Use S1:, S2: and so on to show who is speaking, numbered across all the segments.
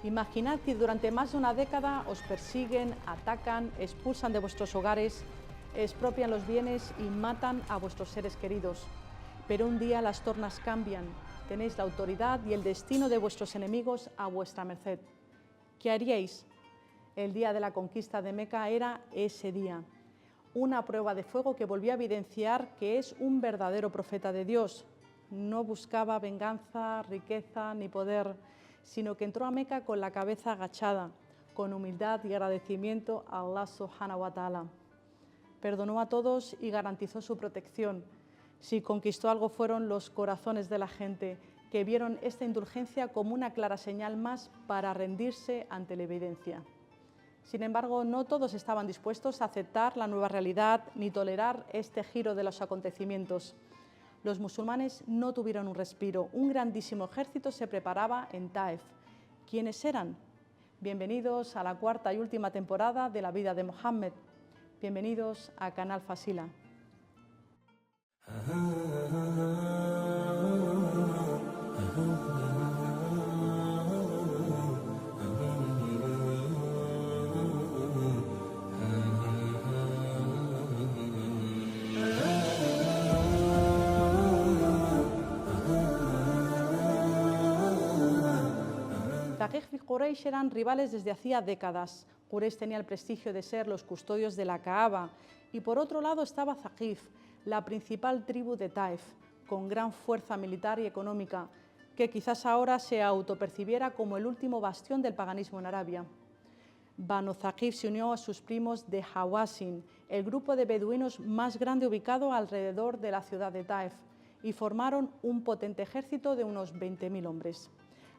S1: Imaginad que durante más de una década os persiguen, atacan, expulsan de vuestros hogares, expropian los bienes y matan a vuestros seres queridos. Pero un día las tornas cambian, tenéis la autoridad y el destino de vuestros enemigos a vuestra merced. ¿Qué haríais? El día de la conquista de Meca era ese día, una prueba de fuego que volvió a evidenciar que es un verdadero profeta de Dios. No buscaba venganza, riqueza ni poder, sino que entró a Meca con la cabeza agachada, con humildad y agradecimiento a Allah subhanahu wa ta'ala. Perdonó a todos y garantizó su protección. Si conquistó algo fueron los corazones de la gente, que vieron esta indulgencia como una clara señal más para rendirse ante la evidencia. Sin embargo, no todos estaban dispuestos a aceptar la nueva realidad ni tolerar este giro de los acontecimientos. Los musulmanes no tuvieron un respiro. Un grandísimo ejército se preparaba en Taif. ¿Quiénes eran? Bienvenidos a la cuarta y última temporada de la vida de Mohammed. Bienvenidos a Canal Fasila. Thaqif y Quraysh eran rivales desde hacía décadas. Quraysh tenía el prestigio de ser los custodios de la Kaaba y por otro lado estaba Thaqif, la principal tribu de Taif, con gran fuerza militar y económica, que quizás ahora se autopercibiera como el último bastión del paganismo en Arabia. Banu Thaqif se unió a sus primos de Hawazin, el grupo de beduinos más grande ubicado alrededor de la ciudad de Taif, y formaron un potente ejército de unos 20.000 hombres,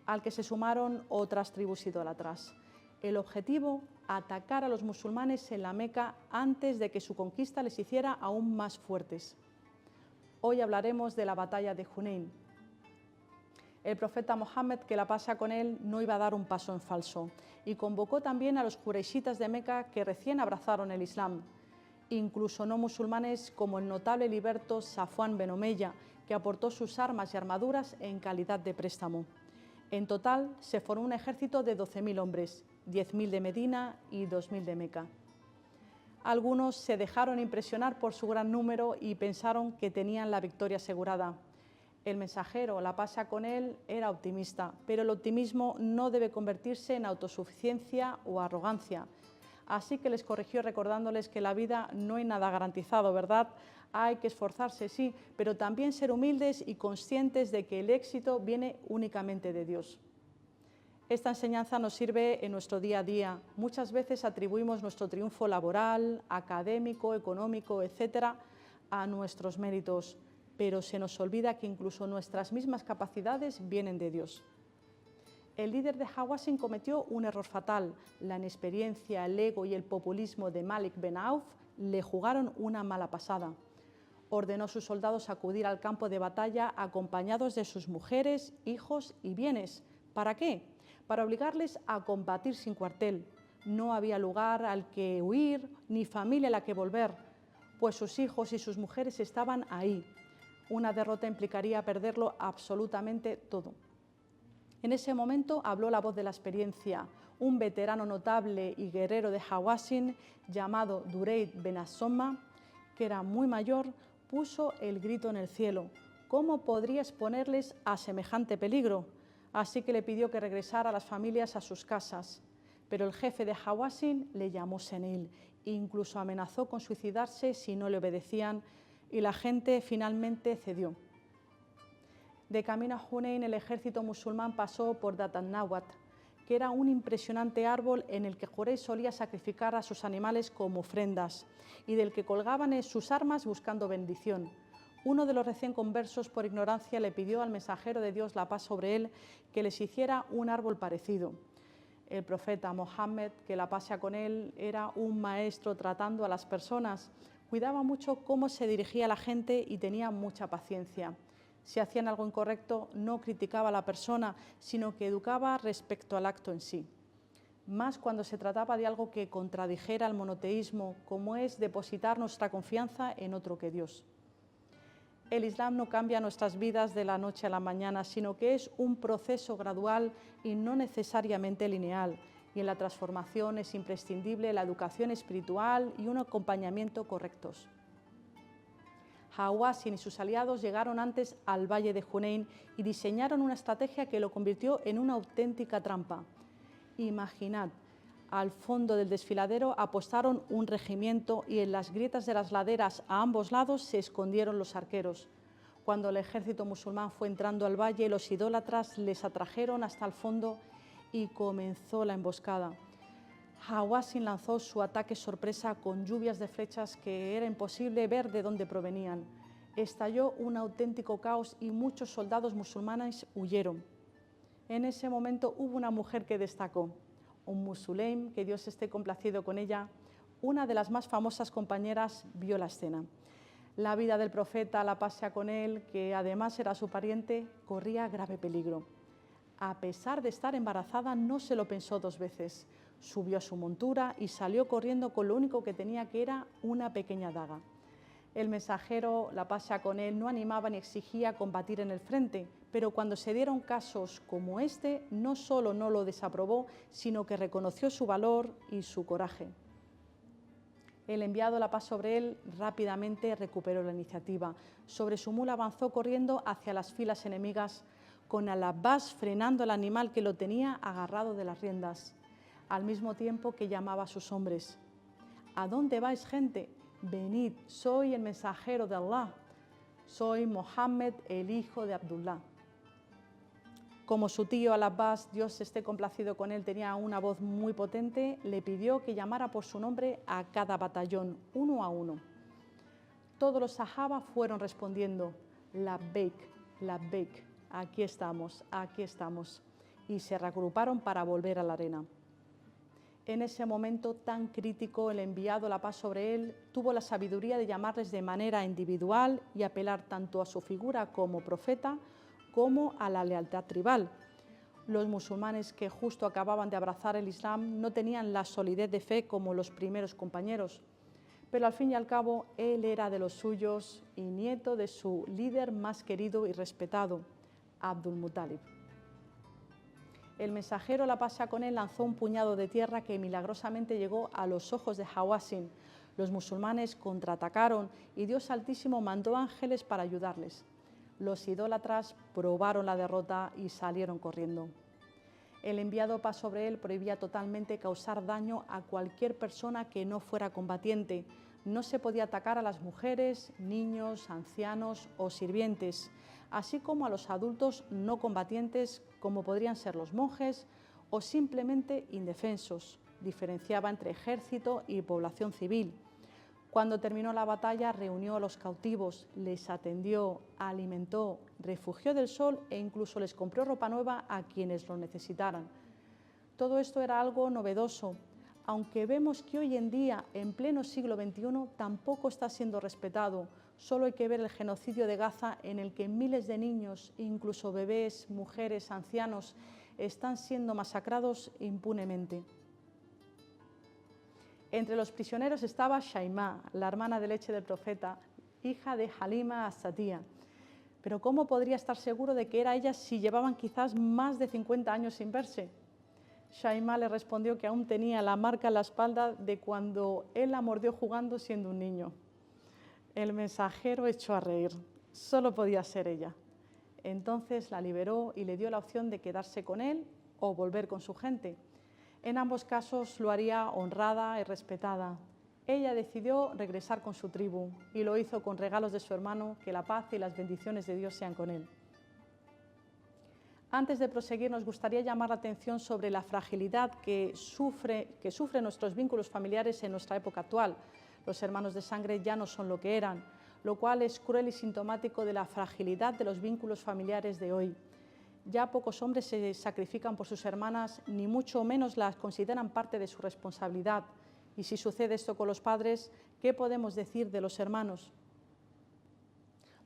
S1: al que se sumaron otras tribus idólatras. El objetivo, atacar a los musulmanes en la Meca antes de que su conquista les hiciera aún más fuertes. Hoy hablaremos de la batalla de Hunain. El profeta Mohammed, que la pasa con él, no iba a dar un paso en falso y convocó también a los Quraishitas de Meca que recién abrazaron el Islam, incluso no musulmanes como el notable liberto Safwan ben Omeya, que aportó sus armas y armaduras en calidad de préstamo. En total se formó un ejército de 12.000 hombres, 10.000 de Medina y 2.000 de Meca. Algunos se dejaron impresionar por su gran número y pensaron que tenían la victoria asegurada. El mensajero, la pasa con él, era optimista, pero el optimismo no debe convertirse en autosuficiencia o arrogancia. Así que les corrigió recordándoles que en la vida no hay nada garantizado, ¿verdad? Hay que esforzarse, sí, pero también ser humildes y conscientes de que el éxito viene únicamente de Dios. Esta enseñanza nos sirve en nuestro día a día. Muchas veces atribuimos nuestro triunfo laboral, académico, económico, etcétera, a nuestros méritos, pero se nos olvida que incluso nuestras mismas capacidades vienen de Dios. El líder de Hawazin cometió un error fatal. La inexperiencia, el ego y el populismo de Malik ben Auf le jugaron una mala pasada. Ordenó a sus soldados acudir al campo de batalla acompañados de sus mujeres, hijos y bienes. ¿Para qué? Para obligarles a combatir sin cuartel. No había lugar al que huir ni familia a la que volver, pues sus hijos y sus mujeres estaban ahí. Una derrota implicaría perderlo absolutamente todo. En ese momento habló la voz de la experiencia. Un veterano notable y guerrero de Hawazin llamado Durayd ben As-Somma, que era muy mayor, puso el grito en el cielo. ¿Cómo podría exponerles a semejante peligro? Así que le pidió que regresara a las familias a sus casas. Pero el jefe de Hawazin le llamó senil e incluso amenazó con suicidarse si no le obedecían, y la gente finalmente cedió. De camino a Hunain, el ejército musulmán pasó por Dat an-Nawat, que era un impresionante árbol en el que Quraysh solía sacrificar a sus animales como ofrendas y del que colgaban sus armas buscando bendición. Uno de los recién conversos, por ignorancia, le pidió al mensajero de Dios, la paz sobre él, que les hiciera un árbol parecido. El profeta Mohammed, que la paz sea con él, era un maestro tratando a las personas. Cuidaba mucho cómo se dirigía a la gente y tenía mucha paciencia. Si hacían algo incorrecto, no criticaba a la persona, sino que educaba respecto al acto en sí. Más cuando se trataba de algo que contradijera el monoteísmo, como es depositar nuestra confianza en otro que Dios. El Islam no cambia nuestras vidas de la noche a la mañana, sino que es un proceso gradual y no necesariamente lineal. Y en la transformación es imprescindible la educación espiritual y un acompañamiento correctos. Hawazin y sus aliados llegaron antes al valle de Junein y diseñaron una estrategia que lo convirtió en una auténtica trampa. Imaginad, al fondo del desfiladero apostaron un regimiento y en las grietas de las laderas a ambos lados se escondieron los arqueros. Cuando el ejército musulmán fue entrando al valle, los idólatras les atrajeron hasta el fondo y comenzó la emboscada. Hawazin lanzó su ataque sorpresa con lluvias de flechas que era imposible ver de dónde provenían. Estalló un auténtico caos y muchos soldados musulmanes huyeron. En ese momento hubo una mujer que destacó, Sulaym, que Dios esté complacido con ella. Una de las más famosas compañeras vio la escena. La vida del profeta, la paz sea con él, que además era su pariente, corría grave peligro. A pesar de estar embarazada, no se lo pensó dos veces. Subió a su montura y salió corriendo con lo único que tenía, que era una pequeña daga. El mensajero, la paz sea con él, no animaba ni exigía combatir en el frente, pero cuando se dieron casos como este, no solo no lo desaprobó, sino que reconoció su valor y su coraje. El enviado, la paz sobre él, rápidamente recuperó la iniciativa. Sobre su mula avanzó corriendo hacia las filas enemigas, con Al-Abbas frenando al animal que lo tenía agarrado de las riendas, al mismo tiempo que llamaba a sus hombres. ¿A dónde vais, gente? Venid, soy el mensajero de Allah. Soy Mohammed, el hijo de Abdullah. Como su tío Al-Abbas, Dios esté complacido con él, tenía una voz muy potente, le pidió que llamara por su nombre a cada batallón, uno a uno. Todos los sahaba fueron respondiendo, Labbaik, Labbaik, aquí estamos, y se reagruparon para volver a la arena. En ese momento tan crítico, el enviado, la paz sobre él, tuvo la sabiduría de llamarles de manera individual y apelar tanto a su figura como profeta, como a la lealtad tribal. Los musulmanes que justo acababan de abrazar el Islam no tenían la solidez de fe como los primeros compañeros, pero al fin y al cabo él era de los suyos y nieto de su líder más querido y respetado, Abdul Muttalib. El mensajero, la paz sea con él, lanzó un puñado de tierra que milagrosamente llegó a los ojos de Hawazin. Los musulmanes contraatacaron y Dios Altísimo mandó ángeles para ayudarles. Los idólatras probaron la derrota y salieron corriendo. El enviado, paz sobre él, prohibía totalmente causar daño a cualquier persona que no fuera combatiente. No se podía atacar a las mujeres, niños, ancianos o sirvientes, así como a los adultos no combatientes, como podrían ser los monjes o simplemente indefensos. Diferenciaba entre ejército y población civil. Cuando terminó la batalla, reunió a los cautivos, les atendió, alimentó, refugió del sol e incluso les compró ropa nueva a quienes lo necesitaran. Todo esto era algo novedoso, aunque vemos que hoy en día, en pleno siglo XXI, tampoco está siendo respetado. Solo hay que ver el genocidio de Gaza, en el que miles de niños, incluso bebés, mujeres, ancianos, están siendo masacrados impunemente. Entre los prisioneros estaba Shaima, la hermana de leche del profeta, hija de Halima as-Sa'diyya. Pero ¿cómo podría estar seguro de que era ella si llevaban quizás más de 50 años sin verse? Shaima le respondió que aún tenía la marca en la espalda de cuando él la mordió jugando siendo un niño. El mensajero echó a reír. Solo podía ser ella. Entonces la liberó y le dio la opción de quedarse con él o volver con su gente. En ambos casos lo haría honrada y respetada. Ella decidió regresar con su tribu y lo hizo con regalos de su hermano, que la paz y las bendiciones de Dios sean con él. Antes de proseguir, nos gustaría llamar la atención sobre la fragilidad que sufren nuestros vínculos familiares en nuestra época actual. Los hermanos de sangre ya no son lo que eran, lo cual es cruel y sintomático de la fragilidad de los vínculos familiares de hoy. Ya pocos hombres se sacrifican por sus hermanas, ni mucho menos las consideran parte de su responsabilidad. Y si sucede esto con los padres, ¿qué podemos decir de los hermanos?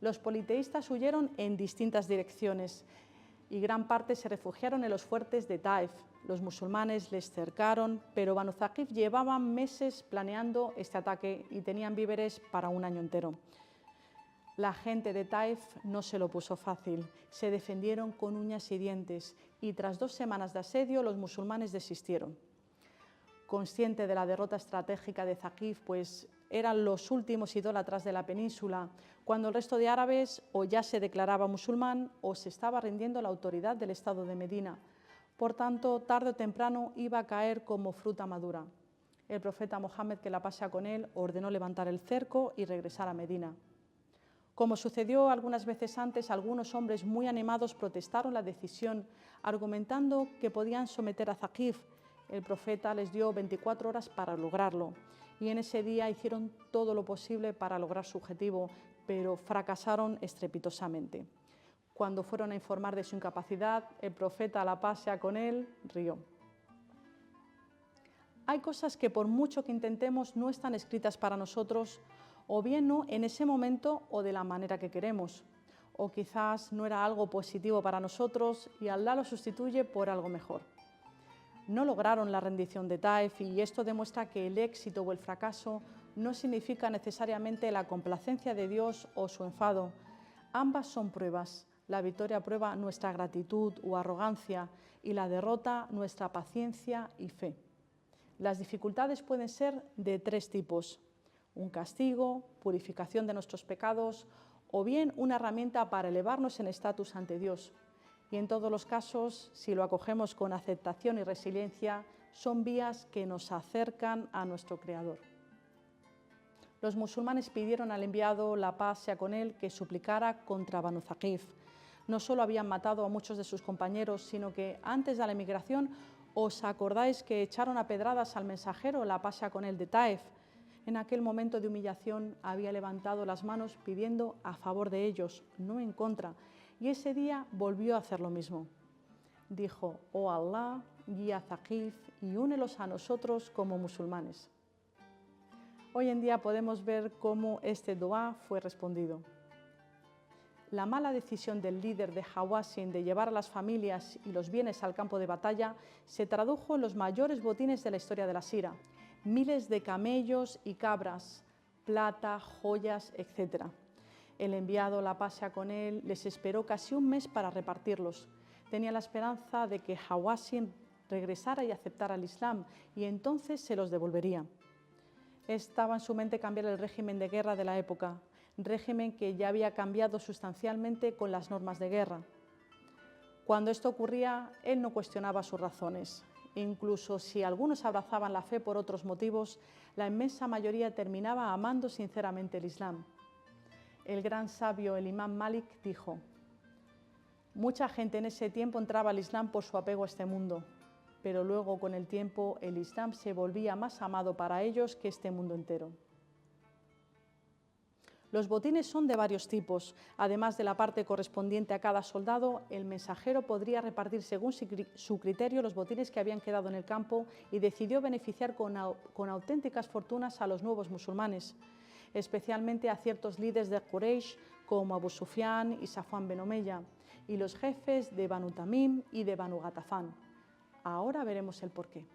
S1: Los politeístas huyeron en distintas direcciones y gran parte se refugiaron en los fuertes de Taif. Los musulmanes les cercaron, pero Banu Thaqif llevaban meses planeando este ataque y tenían víveres para un año entero. La gente de Taif no se lo puso fácil, se defendieron con uñas y dientes y tras 2 semanas de asedio los musulmanes desistieron. Consciente de la derrota estratégica de Thaqif, pues eran los últimos idólatras de la península, cuando el resto de árabes o ya se declaraba musulmán o se estaba rindiendo la autoridad del Estado de Medina. Por tanto, tarde o temprano iba a caer como fruta madura. El profeta Mohammed, que la pase con él, ordenó levantar el cerco y regresar a Medina. Como sucedió algunas veces antes, algunos hombres muy animados protestaron la decisión, argumentando que podían someter a Thaqif. El profeta les dio 24 horas para lograrlo y en ese día hicieron todo lo posible para lograr su objetivo, pero fracasaron estrepitosamente. Cuando fueron a informar de su incapacidad, el profeta, la paz sea con él, rió. Hay cosas que por mucho que intentemos no están escritas para nosotros, o bien no en ese momento o de la manera que queremos, o quizás no era algo positivo para nosotros y Allah lo sustituye por algo mejor. No lograron la rendición de Taif y esto demuestra que el éxito o el fracaso no significa necesariamente la complacencia de Dios o su enfado. Ambas son pruebas. La victoria prueba nuestra gratitud o arrogancia y la derrota nuestra paciencia y fe. Las dificultades pueden ser de 3 tipos: un castigo, purificación de nuestros pecados o bien una herramienta para elevarnos en estatus ante Dios. Y en todos los casos, si lo acogemos con aceptación y resiliencia, son vías que nos acercan a nuestro Creador. Los musulmanes pidieron al enviado, la paz sea con él, que suplicara contra Banu Thaqif. No solo habían matado a muchos de sus compañeros, sino que antes de la emigración, ¿os acordáis que echaron a pedradas al mensajero, la paz sea con él, de Taif? En aquel momento de humillación había levantado las manos pidiendo a favor de ellos, no en contra, y ese día volvió a hacer lo mismo. Dijo: oh Allah, guía a Thaqif y únelos a nosotros como musulmanes. Hoy en día podemos ver cómo este dua fue respondido. La mala decisión del líder de Hawazin de llevar a las familias y los bienes al campo de batalla se tradujo en los mayores botines de la historia de la Sira. Miles de camellos y cabras, plata, joyas, etc. El enviado, la paz sea con él, les esperó casi un mes para repartirlos. Tenía la esperanza de que Hawazin regresara y aceptara el Islam y entonces se los devolvería. Estaba en su mente cambiar el régimen de guerra de la época, régimen que ya había cambiado sustancialmente con las normas de guerra. Cuando esto ocurría, él no cuestionaba sus razones. Incluso si algunos abrazaban la fe por otros motivos, la inmensa mayoría terminaba amando sinceramente el Islam. El gran sabio, el imán Malik, dijo: mucha gente en ese tiempo entraba al Islam por su apego a este mundo, pero luego con el tiempo el Islam se volvía más amado para ellos que este mundo entero. Los botines son de varios tipos. Además de la parte correspondiente a cada soldado, el mensajero podría repartir según su criterio los botines que habían quedado en el campo y decidió beneficiar con auténticas fortunas a los nuevos musulmanes, especialmente a ciertos líderes de Quraysh como Abu Sufyan y Safwan ben Omeya, y los jefes de Banu Tamim y de Banu Ghatafán. Ahora veremos el porqué.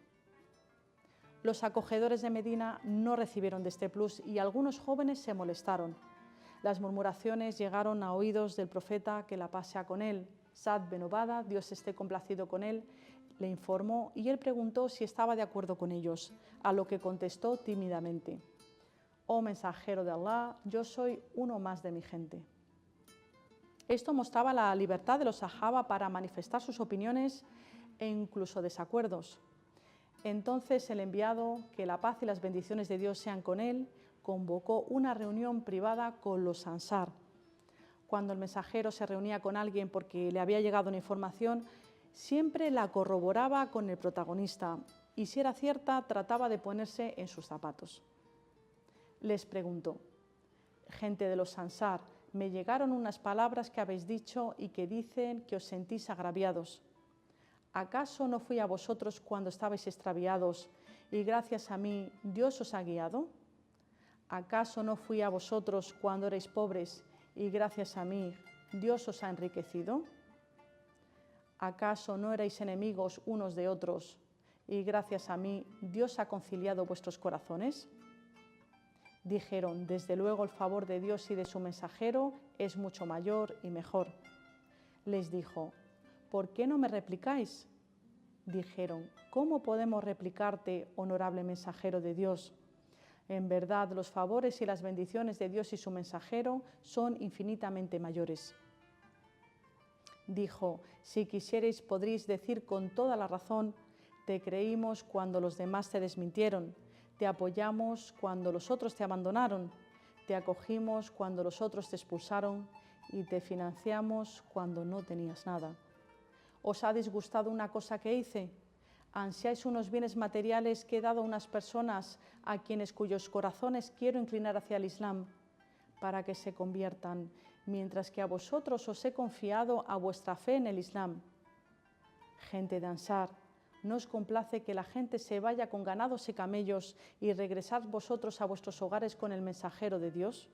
S1: Los acogedores de Medina no recibieron de este plus y algunos jóvenes se molestaron. Las murmuraciones llegaron a oídos del profeta, que la paz sea con él. Sa'd ben Ubada, Dios esté complacido con él, le informó y él preguntó si estaba de acuerdo con ellos, a lo que contestó tímidamente: oh mensajero de Allah, yo soy uno más de mi gente. Esto mostraba la libertad de los sahaba para manifestar sus opiniones e incluso desacuerdos. Entonces el enviado, que la paz y las bendiciones de Dios sean con él, convocó una reunión privada con los Ansar. Cuando el mensajero se reunía con alguien porque le había llegado una información, siempre la corroboraba con el protagonista y, si era cierta, trataba de ponerse en sus zapatos. Les preguntó: gente de los Ansar, me llegaron unas palabras que habéis dicho y que dicen que os sentís agraviados. ¿Acaso no fui a vosotros cuando estabais extraviados y gracias a mí Dios os ha guiado? ¿Acaso no fui a vosotros cuando erais pobres y gracias a mí Dios os ha enriquecido? ¿Acaso no erais enemigos unos de otros y gracias a mí Dios ha conciliado vuestros corazones? Dijeron: desde luego el favor de Dios y de su mensajero es mucho mayor y mejor. Les dijo: ¿por qué no me replicáis? Dijeron: ¿cómo podemos replicarte, honorable mensajero de Dios? En verdad, los favores y las bendiciones de Dios y su mensajero son infinitamente mayores. Dijo: si quisierais podréis decir con toda la razón: te creímos cuando los demás te desmintieron, te apoyamos cuando los otros te abandonaron, te acogimos cuando los otros te expulsaron y te financiamos cuando no tenías nada. ¿Os ha disgustado una cosa que hice? ¿Ansiáis unos bienes materiales que he dado a unas personas a quienes cuyos corazones quiero inclinar hacia el Islam para que se conviertan, mientras que a vosotros os he confiado a vuestra fe en el Islam? Gente de Ansar, ¿no os complace que la gente se vaya con ganados y camellos y regresad vosotros a vuestros hogares con el mensajero de Dios?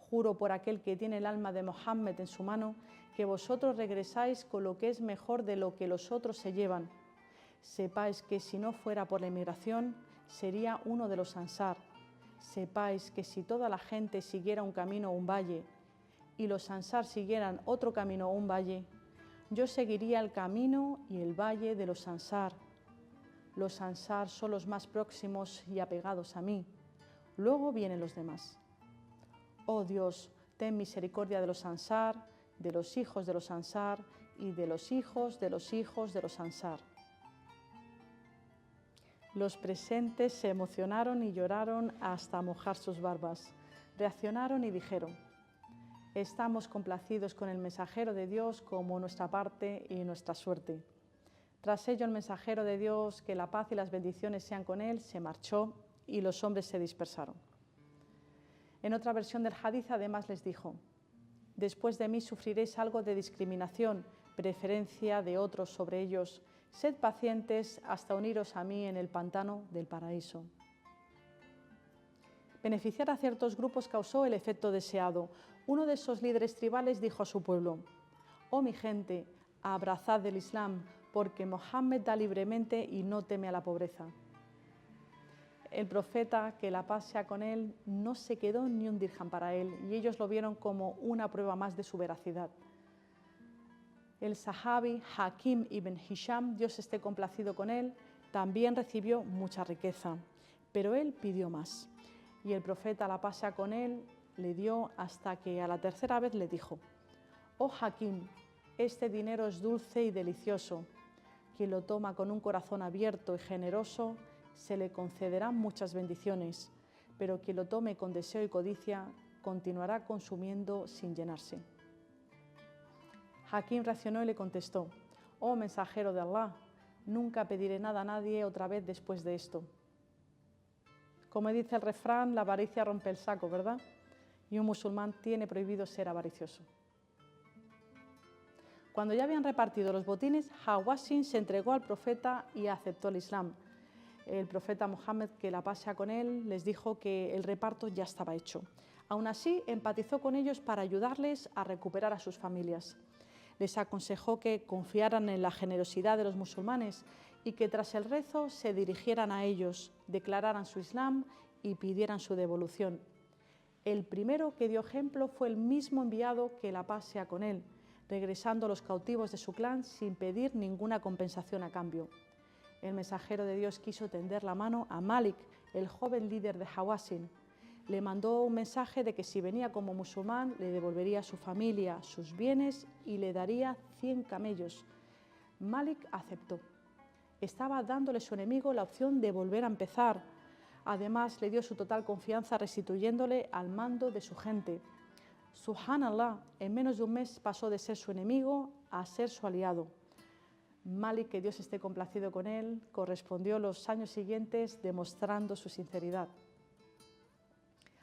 S1: Juro por aquel que tiene el alma de Mohammed en su mano, que vosotros regresáis con lo que es mejor de lo que los otros se llevan. Sepáis que si no fuera por la emigración, sería uno de los Ansar. Sepáis que si toda la gente siguiera un camino o un valle, y los Ansar siguieran otro camino o un valle, yo seguiría el camino y el valle de los Ansar. Los Ansar son los más próximos y apegados a mí. Luego vienen los demás. Oh Dios, ten misericordia de los Ansar, de los hijos de los Ansar y de los hijos de los hijos de los Ansar. Los presentes se emocionaron y lloraron hasta mojar sus barbas. Reaccionaron y dijeron: estamos complacidos con el mensajero de Dios como nuestra parte y nuestra suerte. Tras ello el mensajero de Dios, que la paz y las bendiciones sean con él, se marchó y los hombres se dispersaron. En otra versión del hadiz además les dijo: después de mí sufriréis algo de discriminación, preferencia de otros sobre ellos. Sed pacientes hasta uniros a mí en el pantano del paraíso. Beneficiar a ciertos grupos causó el efecto deseado. Uno de esos líderes tribales dijo a su pueblo: oh mi gente, abrazad el Islam, porque Mohammed da libremente y no teme a la pobreza. El profeta, que la paz sea con él, no se quedó ni un dirham para él, y ellos lo vieron como una prueba más de su veracidad. El sahabi Hakim ibn Hisham, Dios esté complacido con él, también recibió mucha riqueza, pero él pidió más. Y el profeta, la paz sea con él, le dio hasta que a la tercera vez le dijo: oh Hakim, este dinero es dulce y delicioso. Quien lo toma con un corazón abierto y generoso, se le concederán muchas bendiciones, pero quien lo tome con deseo y codicia, continuará consumiendo sin llenarse. Hakim reaccionó y le contestó: oh mensajero de Allah, nunca pediré nada a nadie otra vez después de esto. Como dice el refrán, la avaricia rompe el saco, ¿verdad? Y un musulmán tiene prohibido ser avaricioso. Cuando ya habían repartido los botines, Hawazin se entregó al profeta y aceptó el Islam. El profeta Mohammed, que la paz sea con él, les dijo que el reparto ya estaba hecho. Aún así, empatizó con ellos para ayudarles a recuperar a sus familias. Les aconsejó que confiaran en la generosidad de los musulmanes y que tras el rezo se dirigieran a ellos, declararan su Islam y pidieran su devolución. El primero que dio ejemplo fue el mismo enviado, que la paz sea con él, regresando a los cautivos de su clan sin pedir ninguna compensación a cambio. El mensajero de Dios quiso tender la mano a Malik, el joven líder de Hawazin. Le mandó un mensaje de que si venía como musulmán le devolvería a su familia, sus bienes y le daría 100 camellos. Malik aceptó. Estaba dándole a su enemigo la opción de volver a empezar. Además, le dio su total confianza restituyéndole al mando de su gente. Subhanallah, en menos de un mes pasó de ser su enemigo a ser su aliado. Malik, que Dios esté complacido con él, correspondió los años siguientes demostrando su sinceridad.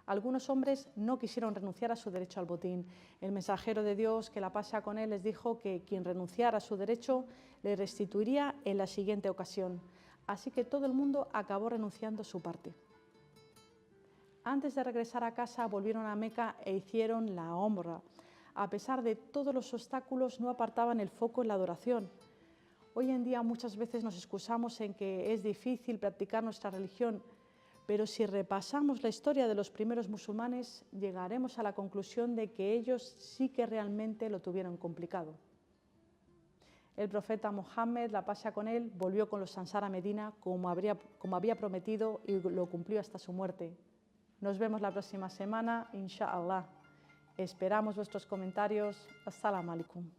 S1: Algunos hombres no quisieron renunciar a su derecho al botín. El mensajero de Dios, que la paz sea con él, les dijo que quien renunciara a su derecho le restituiría en la siguiente ocasión. Así que todo el mundo acabó renunciando a su parte. Antes de regresar a casa, volvieron a Meca e hicieron la Umra. A pesar de todos los obstáculos, no apartaban el foco en la adoración. Hoy en día muchas veces nos excusamos en que es difícil practicar nuestra religión, Pero si repasamos la historia de los primeros musulmanes, llegaremos a la conclusión de que ellos sí que realmente lo tuvieron complicado. El profeta Mohammed, la paz sea con él, volvió con los Ansar a Medina como había prometido y lo cumplió hasta su muerte. Nos vemos la próxima semana, inshallah. Esperamos vuestros comentarios. Assalamu alaikum.